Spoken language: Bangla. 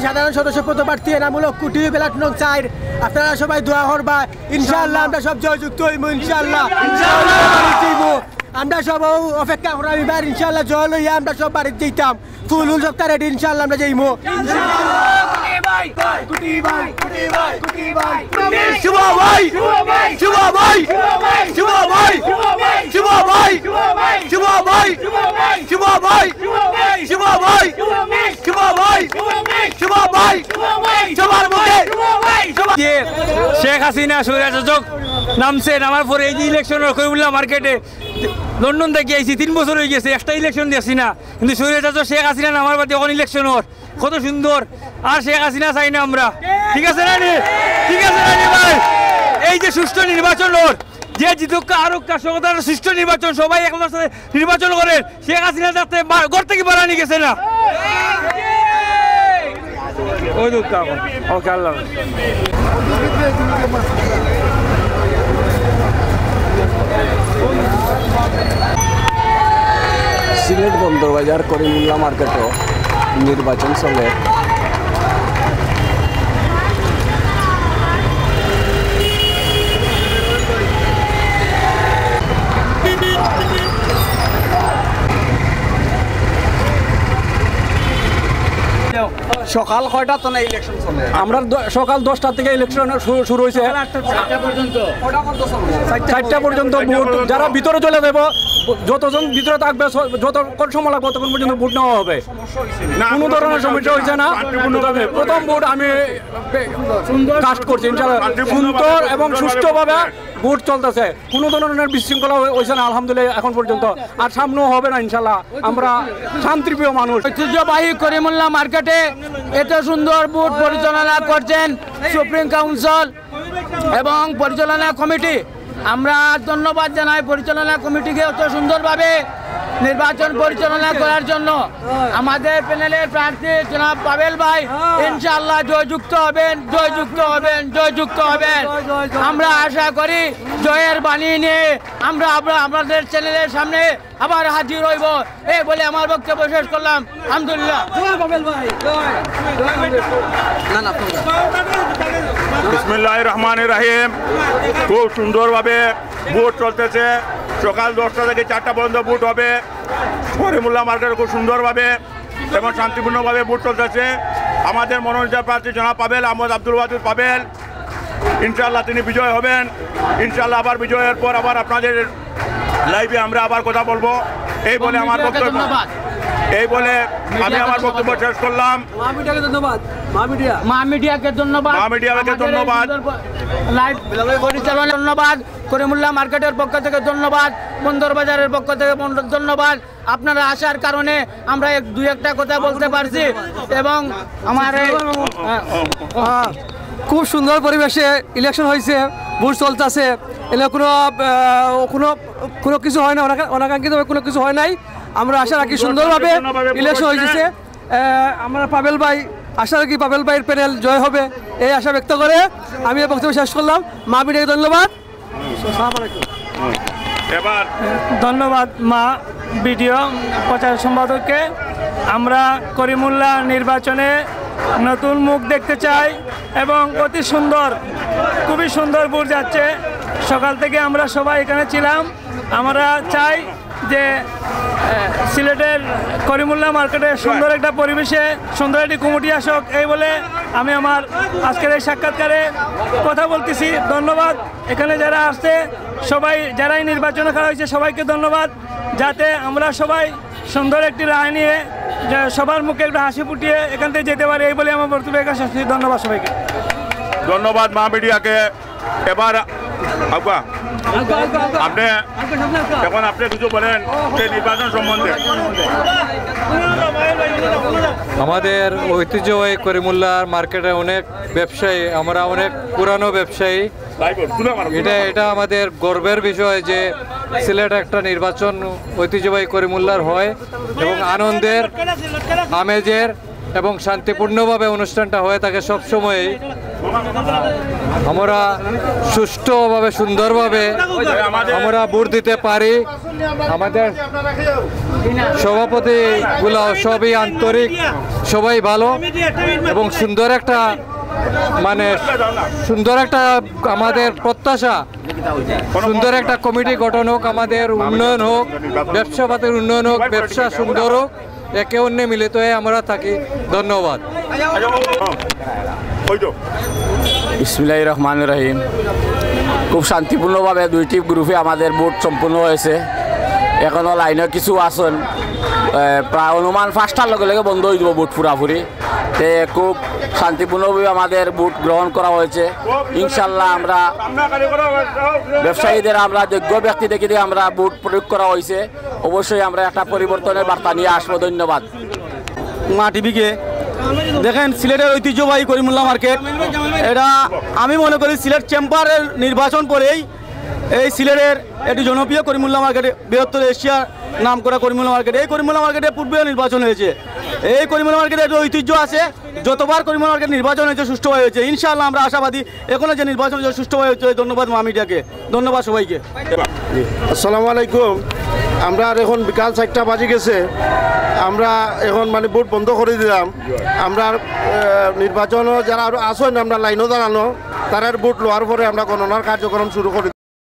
সাধারণ সদস্য পদপ্রার্থী এনামূলক কুটি ব্যালট নং 4 আপনারা সবাই দোয়া করবা ইনশাআল্লাহ আমরা সব জয়যুক্ত হইব ইনশাআল্লাহ আমরা সব অপেক্ষা করাইবার ইনশাআল্লাহ জয় লইয়া আমরা সব বাড়িতে যেতাম ফুল সব রেডি ইনশাআল্লাহ আমরা যাইমু শেখ হাসিনা স্বৈরাচারক নামছে নামার পরে এই যে ইলেকশন করিমুল্লাহ মার্কেটে লন্ডন থেকে আইছি 3 বছর হয়ে গেছে একটা ইলেকশন দিয়েছি না কিন্তু স্বৈরাচারক শেখ হাসিনা নামার বাদে এখন ইলেকশন ওর কত সুন্দর আর শেখ হাসিনা চাই না আমরা ঠিক আছে না ঠিক আছে না ভাই এই যে সুষ্ঠু নির্বাচন ওর যে জিতুক আরো সহতার সুষ্ঠু নির্বাচন সবাই একলার সাথে নির্বাচন করেন শেখ হাসিনা যাতে ঘর থেকে বাড়ানি গেছে না ওই দুঃখ ওকে আল্লাহ সিলেট বন্দরবাজার করিমুল্লাহ মার্কেটে নির্বাচন চলে সকাল কয়টা তো না ইলেকশন চলে আমরা সকাল 10টা থেকে ইলেকশন শুরু হয়েছে 4টা পর্যন্ত ভোট যারা ভিতরে চলে যাবো যতজন ভিতরে থাকবে যতক্ষণ সময় লাগবে ততক্ষণ পর্যন্ত ভোট নেওয়া হবে কোনো ধরনের সমস্যা হয়েছে না প্রথম ভোট আমি কাস্ট করছি ইনশাআল্লাহ সুন্দর এবং সুষ্ঠুভাবে ভোট চলতেছে কোনো ধরনের বিশৃঙ্খলা হয়েছে না আলহামদুলিল্লাহ এখন পর্যন্ত আর সামনেও হবে না ইনশাআল্লাহ আমরা শান্তিপ্রিয় মানুষ ঐতিহ্যবাহী করিমুল্লাহ মার্কেটে এত সুন্দর ভোট পরিচালনা করছেন সুপ্রিম কাউন্সিল এবং পরিচালনা কমিটি আমরা ধন্যবাদ জানাই পরিচালনা কমিটিকে অত সুন্দরভাবে নির্বাচন পরিচালনা করার জন্য আমাদের প্যানেলের প্রার্থী জনাব পাবেল ভাই ইনশাআল্লাহ জয়যুক্ত হবেন জয়যুক্ত হবেন জয়যুক্ত হবেন আমরা আশা করি জয়ের বাণী নিয়ে আমরা আমাদের চ্যানেলের সামনে আবার হাজির হইব এই বলে আমার বক্তব্য শেষ করলাম আলহামদুলিল্লাহ পাবেল ভাই বিসমিল্লাহির রহমানির রহিম খুব সুন্দরভাবে ভোট চলতেছে সকাল 10টা থেকে 4টা পর্যন্ত ভোট হবে করিমুল্লাহ মার্কেটে খুব সুন্দরভাবে এবং শান্তিপূর্ণভাবে ভোট চলতেছে আমাদের মনোনীত প্রার্থী জনাব পাবেল আহমদ আব্দুল ওয়াদুদ পাবেল ইনশাআল্লাহ তিনি বিজয় হবেন ইনশাআল্লাহ আবার বিজয়ের পর আবার আপনাদের লাইভে আমরা আবার কথা বলবো এই বলে আমার বক্তব্য আমি আমার বক্তব্য শেষ করলাম মা মিডিয়াকে ধন্যবাদ লাইভ পরিচালনা ধন্যবাদ করিমুল্লাহ মার্কেটের পক্ষ থেকে ধন্যবাদ বন্দরবাজারের পক্ষ থেকে ধন্যবাদ আপনারা আসার কারণে আমরা দুই একটা কথা বলতে পারছি এবং আমার খুব সুন্দর পরিবেশে ইলেকশন হয়েছে ভোট চলতেছে এলে কোনো কিছু হয় না অনাকাঙ্ক্ষিতভাবে কোনো কিছু হয় নাই আমরা আশা রাখি সুন্দরভাবে ইলেকশন হয়েছে আমরা পাবেল ভাই আশা রাখি পাবেল ভাইয়ের প্যানেল জয় হবে এই আশা ব্যক্ত করে আমি এই বক্তব্য শেষ করলাম মা মিডিয়াকে ধন্যবাদ ধন্যবাদ মা ভিডিও প্রচার সম্পাদককে আমরা করিমুল্লাহ নির্বাচনে নতুন মুখ দেখতে চাই এবং অতি সুন্দর খুবই সুন্দর ভোট যাচ্ছে সকাল থেকে আমরা সবাই এখানে ছিলাম আমরা চাই যে সিলেটের করিমুল্লাহ মার্কেটে সুন্দর একটা পরিবেশে সুন্দর একটি কমিটি আসুক এই বলে আমি আমার আজকের এই সাক্ষাৎকারে কথা বলতেছি ধন্যবাদ এখানে যারা আসছে সবাই যারাই নির্বাচনে করা হয়েছে সবাইকে ধন্যবাদ যাতে আমরা সবাই সুন্দর একটি রায় নিয়ে সবার মুখে একটা হাসি ফুটিয়ে এখান থেকে যেতে পারি এই বলে আমার বক্তব্য ধন্যবাদ সবাইকে ধন্যবাদ মা মিডিয়াকে এবার আপনি এখন আপনি কিছু বলেন যে নির্বাচন সম্বন্ধে আমাদের ঐতিহ্যবাহী করিমুল্লার মার্কেটে অনেক ব্যবসায়ী, আমরা অনেক পুরানো ব্যবসায়ী। এটা আমাদের গর্বের বিষয় যে সিলেট একটা নির্বাচন ঐতিহ্যবাহী করিমুল্লার হয় এবং আনন্দের, আমেজের এবং শান্তিপূর্ণভাবে অনুষ্ঠানটা হয়ে থাকে সবসময়ই। আমরা সুষ্ঠুভাবে সুন্দরভাবে আমরা ভোট দিতে পারি। আমাদের সভাপতিগুলো সবই আন্তরিক, সবাই ভালো এবং সুন্দর একটা আমাদের প্রত্যাশা সুন্দর একটা কমিটি গঠন হোক, আমাদের উন্নয়ন হোক, ব্যবসা পাতির উন্নয়ন হোক, ব্যবসা সুন্দর হোক, একে অন্যে মিলিত হয়ে আমরা থাকি। ধন্যবাদ। বিসমিল্লাহির রহমানির রহিম। খুব শান্তিপূর্ণভাবে দুইটি গ্রুপে আমাদের ভোট সম্পূর্ণ হয়েছে। এখনও লাইনে কিছু আছেন, প্রায় অনুমান 5টার লগে লগে বন্ধ হয়ে যাব ভোট পুরাপুরি। তে খুব শান্তিপূর্ণভাবে আমাদের ভোট গ্রহণ করা হয়েছে। ইনশাল্লাহ আমরা ব্যবসায়ীদের, আমরা যোগ্য ব্যক্তি দেখে আমরা ভোট প্রয়োগ করা হয়েছে। অবশ্যই আমরা একটা পরিবর্তনের বার্তা নিয়ে আসবো। ধন্যবাদ। মা টিভিকে দেখেন, সিলেটের ঐতিহ্যবাহী করিমুল্লা মার্কেট, এটা আমি মনে করি সিলেট চেম্বারের নির্বাচন পরেই এই সিলেটের একটি জনপ্রিয় করিমুল্লা মার্কেটে, বৃহত্তর এশিয়ার নাম করা করিমুল্লা মার্কেট। এই করিমুল্লা মার্কেটে পূর্বেও নির্বাচন হয়েছে। এই করিমুল্লা মার্কেটে একটা ঐতিহ্য আছে, যতবার করিমুল্লা মার্কেট নির্বাচন হয়েছে সুষ্ঠুভাবে হয়েছে। ইনশাআল্লাহ আমরা আশাবাদী এখনো যে নির্বাচন হয়েছে সুষ্ঠুভাবে হচ্ছে। ধন্যবাদ মা মিডিয়াকে, ধন্যবাদ সবাইকে। আসসালামু আলাইকুম। আমরা এখন বিকাল 4টা বাজে গেছে, আমরা এখন মানে ভোট বন্ধ করে দিলাম। আমরা নির্বাচনও যারা আছেন আমরা লাইনও দাঁড়ানো, তারা ভোট লওয়ার পরে আমরা গণনার কার্যক্রম শুরু করি।